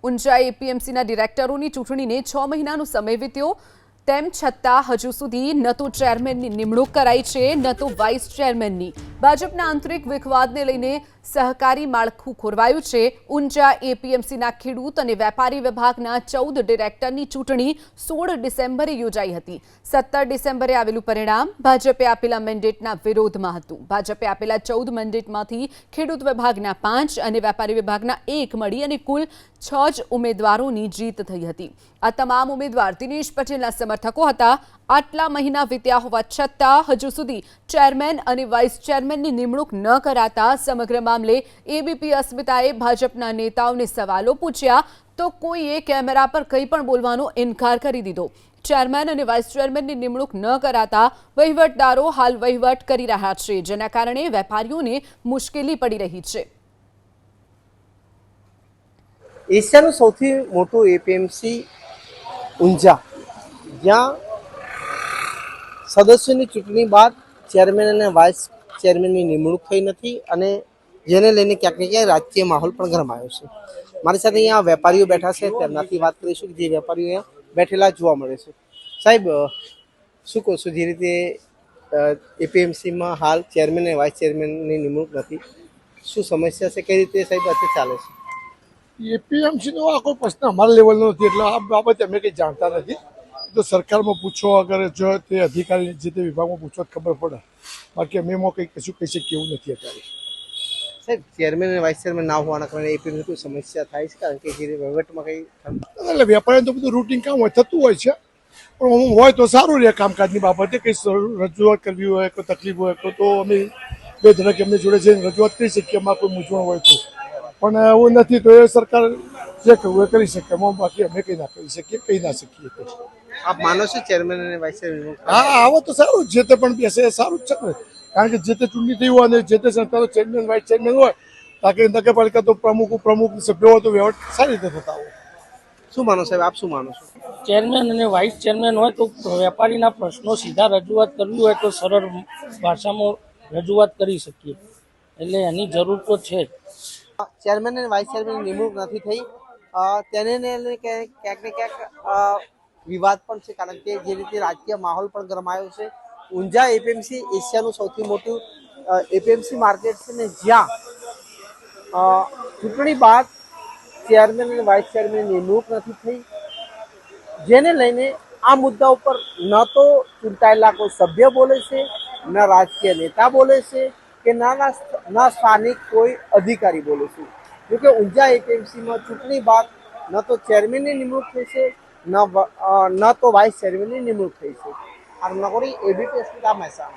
ઊંઝા એપીએમસીના ડિરેક્ટરોની ચૂંટણીને 6 મહિનાનો સમય વીત્યો તેમ છતાં હજુ સુધી ન તો ચેરમેનની નિમણૂક કરાઈ છે ન તો વાઇસ ચેરમેનની ભાજપના આંતરિક વિખવાદને લઈને સહકારી માળખું ખોરવાયું છે। ઊંઝા એપીએમસીના ખેડૂત અને વેપારી વિભાગના 14 ડિરેક્ટરની ચૂંટણી 16 ડિસેમ્બરે યોજાઈ હતી। 17 ડિસેમ્બરે આવેલું પરિણામ ભાજપે આપેલા મેન્ડેટના વિરોધમાં હતું। ભાજપે આપેલા 14 મેન્ડેટમાંથી ખેડૂત વિભાગના 5 અને વેપારી વિભાગના 1 મળી અને કુલ 6 જ ઉમેદવારોની જીત થઈ હતી। આ તમામ ઉમેદવાર દિનેશ પટેલના સમર્થકો હતા। આટલા મહિના વીત્યા હોવા છતાં હજુ સુધી ચેરમેન અને વાઇસ ચેરમેનની નિમણૂક ન કરાતા સમગ્ર મામલે એબીપી અસ્મિતાએ ભાજપના નેતાઓને સવાલો પૂછ્યા તો કોઈએ કેમેરા પર કંઈ પણ બોલવાનો ઇનકાર કરી દીધો। ચેરમેન અને વાઇસ ચેરમેનની નિમણૂક ન કરાતા વહીવટદારો હાલ વહીવટ કરી રહ્યા છે, જેના કારણે વેપારીઓને મુશ્કેલી પડી રહી છે। એશિયાનું સૌથી મોટું એપીએમસી ઊંઝા, જ્યાં સદસ્યોની ચૂંટણી બાદ ચેરમેન અને વાઇસ ચેરમેનની નિમણૂક થઈ નથી અને જેને લઈને ક્યાંક ને ક્યાંક રાજકીય માહોલ પણ ગરમાયો છે। મારી સાથે અહીંયા વેપારીઓ બેઠા છે, તેમનાથી વાત કરીશું કે જે વેપારીઓ અહીંયા બેઠેલા જોવા મળે છે। સાહેબ, શું કહો છો, જે રીતે એપીએમસીમાં હાલ ચેરમેન અને વાઇસ ચેરમેનની નિમણૂક નથી, શું સમસ્યા છે, કઈ રીતે સાહેબ અત્યારે ચાલે છે? એપીએમસીનો આ કોઈ પ્રશ્ન અમારા લેવલનો નથી, એટલે આ બાબતે અમે કંઈ જાણતા નથી। તો સરકારમાં પૂછો, અગર જો તે અધિકારી જે તે વિભાગમાં પૂછો તો ખબર પડે, બાકી અમે એમાં કંઈ કશું કહી શકીએ એવું નથી અત્યારે। સાહેબ, ચેરમેન અને વાઇસ ચેરમેન ના હોવાના કારણે એપીએમસી કોઈ સમસ્યા થાય છે, કારણ કે જે વહીવટમાં કંઈ એટલે વેપારીને તો બધું રૂટીન કામ હોય, થતું હોય છે, પણ હોય તો સારું રહે। કામકાજની બાબતે કંઈ રજૂઆત કરવી હોય, કોઈ તકલીફ હોય તો અમે બે ધડક એમની જોડે જઈને રજૂઆત કરી શકીએ, એમાં કોઈ મૂંઝવણ હોય તો। પણ એવું નથી તો એ સરકાર જે કરવું એ કરી શકે, એમાં બાકી અમે કંઈ ના કરી શકીએ, કહી ના શકીએ। આપ માનો છો ચેરમેન અને વાઇસ ચેરમેન? હા, આવો તો સારું, જે તે પણ બેસે એ સારું જ છે ને, કારણ કે જે તે ચૂંટણી થઈ હોય અને જે તે સંસ્થાનો ચેરમેન વાઇસ ચેરમેન હોય, બાકી નગરપાલિકા તો પ્રમુખ સભ્યો હોય તો વ્યવહાર સારી રીતે થતા હોય। શું માનો સાહેબ, આપ શું માનો છો? ચેરમેન અને વાઇસ ચેરમેન હોય તો વેપારીના પ્રશ્નો સીધા રજૂઆત કરવી હોય તો સરળ ભાષામાં રજૂઆત કરી શકીએ, એટલે એની જરૂર તો છે જ। ચેરમેન અને વાઇસ ચેરમેનની નિમણૂક નથી થઈ, તેને લઈને ક્યાંક ને ક્યાંક વિવાદ પણ છે, કારણ કે જે રીતે રાજકીય માહોલ પણ ગરમાયો છે। ઊંઝા એપીએમસી એશિયાનું સૌથી મોટું એપીએમસી માર્કેટ છે ને, જ્યાં ચૂંટણી બાદ ચેરમેન અને વાઇસ ચેરમેનની નિમણૂક નથી થઈ, જેને લઈને આ મુદ્દા ઉપર ન તો ચૂંટાયેલા કોઈ સભ્ય બોલે છે, ન રાજકીય નેતા બોલે છે કે ના સ્થાનિક કોઈ અધિકારી બોલે છે। જોકે ઊંઝા એપીએમસીમાં ચૂંટણી બાદ ન તો ચેરમેનની નિમણૂક થઈ છે, ન તો વાઇસ ચેરમેનની નિમણૂક થઈ છે। આ નગરી એબીપી મહેસાણા।